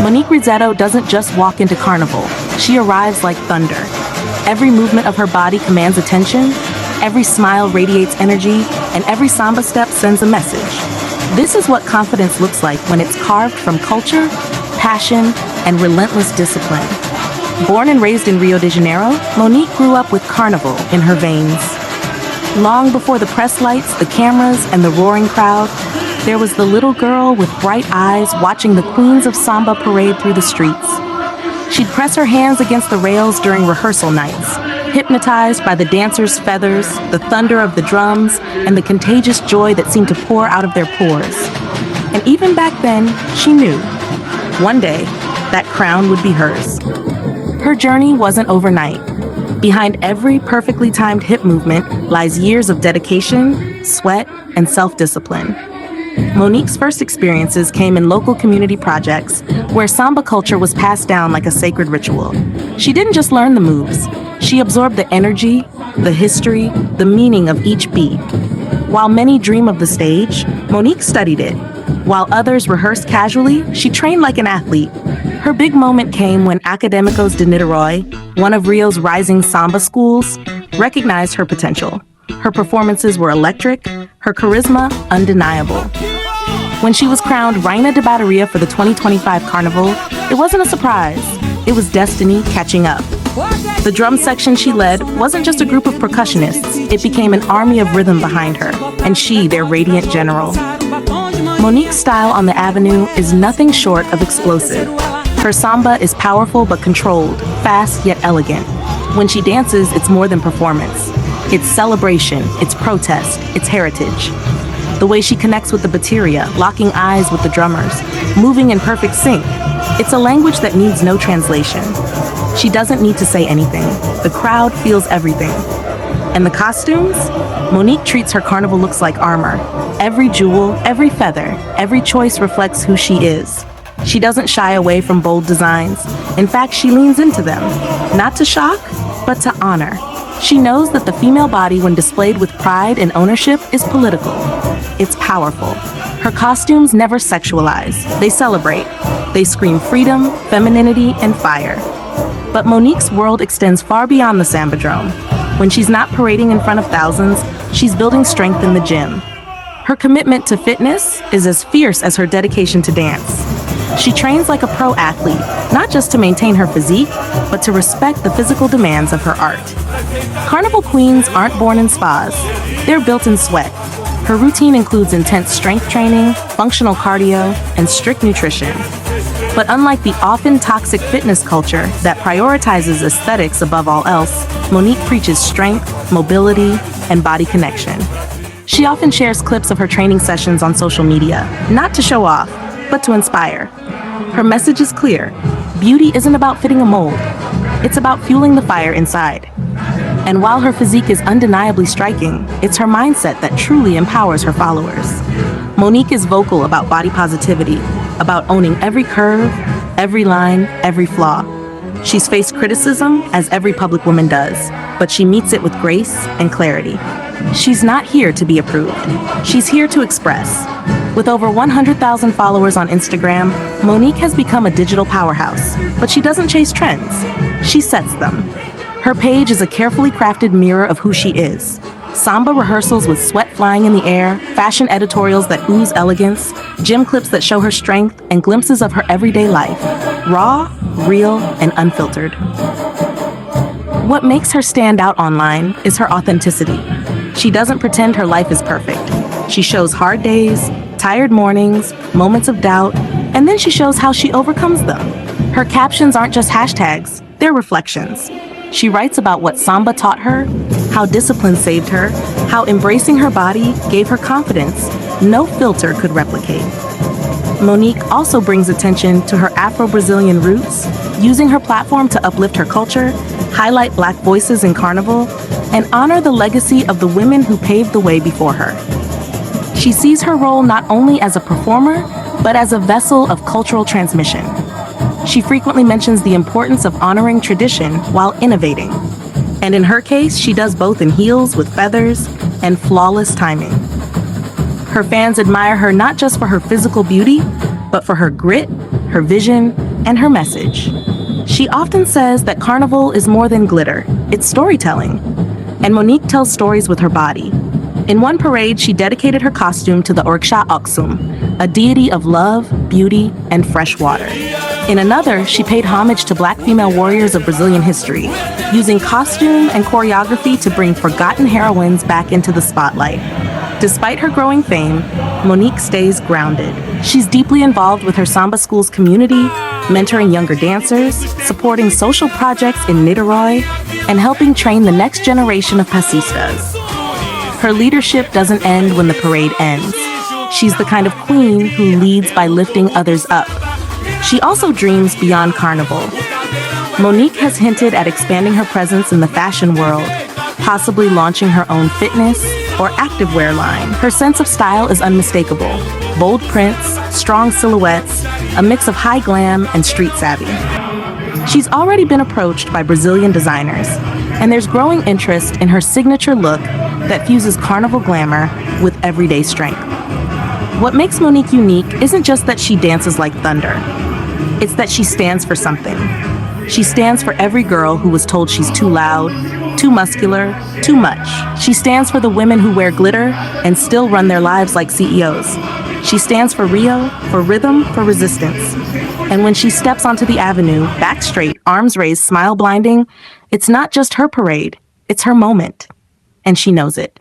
Monique Rizzete doesn't just walk into Carnival, she arrives like thunder. Every movement of her body commands attention, every smile radiates energy, and every samba step sends a message. This is what confidence looks like when it's carved from culture, passion, and relentless discipline. Born and raised in Rio de Janeiro, Monique grew up with Carnival in her veins. Long before the press lights, the cameras, and the roaring crowd, there was the little girl with bright eyes watching the queens of samba parade through the streets. She'd press her hands against the rails during rehearsal nights, hypnotized by the dancers' feathers, the thunder of the drums, and the contagious joy that seemed to pour out of their pores. And even back then, she knew, one day, that crown would be hers. Her journey wasn't overnight. Behind every perfectly timed hip movement lies years of dedication, sweat, and self-discipline. Monique's first experiences came in local community projects where samba culture was passed down like a sacred ritual. She didn't just learn the moves, she absorbed the energy, the history, the meaning of each beat. While many dream of the stage, Monique studied it. While others rehearsed casually, she trained like an athlete. Her big moment came when Academicos de Niterói, one of Rio's rising samba schools, recognized her potential. Her performances were electric, her charisma undeniable. When she was crowned Reina de Bateria for the 2025 Carnival, it wasn't a surprise. It was destiny catching up. The drum section she led wasn't just a group of percussionists, it became an army of rhythm behind her, and she their radiant general. Monique's style on the avenue is nothing short of explosive. Her samba is powerful but controlled, fast yet elegant. When she dances, it's more than performance. It's celebration, it's protest, it's heritage. The way she connects with the bateria, locking eyes with the drummers, moving in perfect sync. It's a language that needs no translation. She doesn't need to say anything. The crowd feels everything. And the costumes? Monique treats her carnival looks like armor. Every jewel, every feather, every choice reflects who she is. She doesn't shy away from bold designs. In fact, she leans into them. Not to shock, but to honor. She knows that the female body, when displayed with pride and ownership, is political. It's powerful. Her costumes never sexualize. They celebrate. They scream freedom, femininity, and fire. But Monique's world extends far beyond the sambadrome. When she's not parading in front of thousands, she's building strength in the gym. Her commitment to fitness is as fierce as her dedication to dance. She trains like a pro athlete, not just to maintain her physique, but to respect the physical demands of her art. Carnival queens aren't born in spas. They're built in sweat. Her routine includes intense strength training, functional cardio, and strict nutrition. But unlike the often toxic fitness culture that prioritizes aesthetics above all else, Monique preaches strength, mobility, and body connection. She often shares clips of her training sessions on social media, not to show off, but to inspire. Her message is clear. Beauty isn't about fitting a mold. It's about fueling the fire inside. And while her physique is undeniably striking, it's her mindset that truly empowers her followers. Monique is vocal about body positivity, about owning every curve, every line, every flaw. She's faced criticism, as every public woman does, but she meets it with grace and clarity. She's not here to be approved. She's here to express. With over 100,000 followers on Instagram, Monique has become a digital powerhouse, but she doesn't chase trends. She sets them. Her page is a carefully crafted mirror of who she is. Samba rehearsals with sweat flying in the air, fashion editorials that ooze elegance, gym clips that show her strength, and glimpses of her everyday life. Raw, real, and unfiltered. What makes her stand out online is her authenticity. She doesn't pretend her life is perfect. She shows hard days, tired mornings, moments of doubt, and then she shows how she overcomes them. Her captions aren't just hashtags, they're reflections. She writes about what samba taught her, how discipline saved her, how embracing her body gave her confidence no filter could replicate. Monique also brings attention to her Afro-Brazilian roots, using her platform to uplift her culture, highlight Black voices in Carnival, and honor the legacy of the women who paved the way before her. She sees her role not only as a performer, but as a vessel of cultural transmission. She frequently mentions the importance of honoring tradition while innovating. And in her case, she does both in heels with feathers and flawless timing. Her fans admire her not just for her physical beauty, but for her grit, her vision, and her message. She often says that Carnival is more than glitter, it's storytelling. And Monique tells stories with her body. In one parade, she dedicated her costume to the Orksha Oksum, a deity of love, beauty, and fresh water. In another, she paid homage to Black female warriors of Brazilian history, using costume and choreography to bring forgotten heroines back into the spotlight. Despite her growing fame, Monique stays grounded. She's deeply involved with her samba school's community, mentoring younger dancers, supporting social projects in Niterói, and helping train the next generation of passistas. Her leadership doesn't end when the parade ends. She's the kind of queen who leads by lifting others up. She also dreams beyond Carnival. Monique has hinted at expanding her presence in the fashion world, possibly launching her own fitness or activewear line. Her sense of style is unmistakable. Bold prints, strong silhouettes, a mix of high glam and street savvy. She's already been approached by Brazilian designers, and there's growing interest in her signature look that fuses carnival glamour with everyday strength. What makes Monique unique isn't just that she dances like thunder. It's that she stands for something. She stands for every girl who was told she's too loud, too muscular, too much. She stands for the women who wear glitter and still run their lives like CEOs. She stands for Rio, for rhythm, for resistance. And when she steps onto the avenue, back straight, arms raised, smile blinding, it's not just her parade, it's her moment. And she knows it.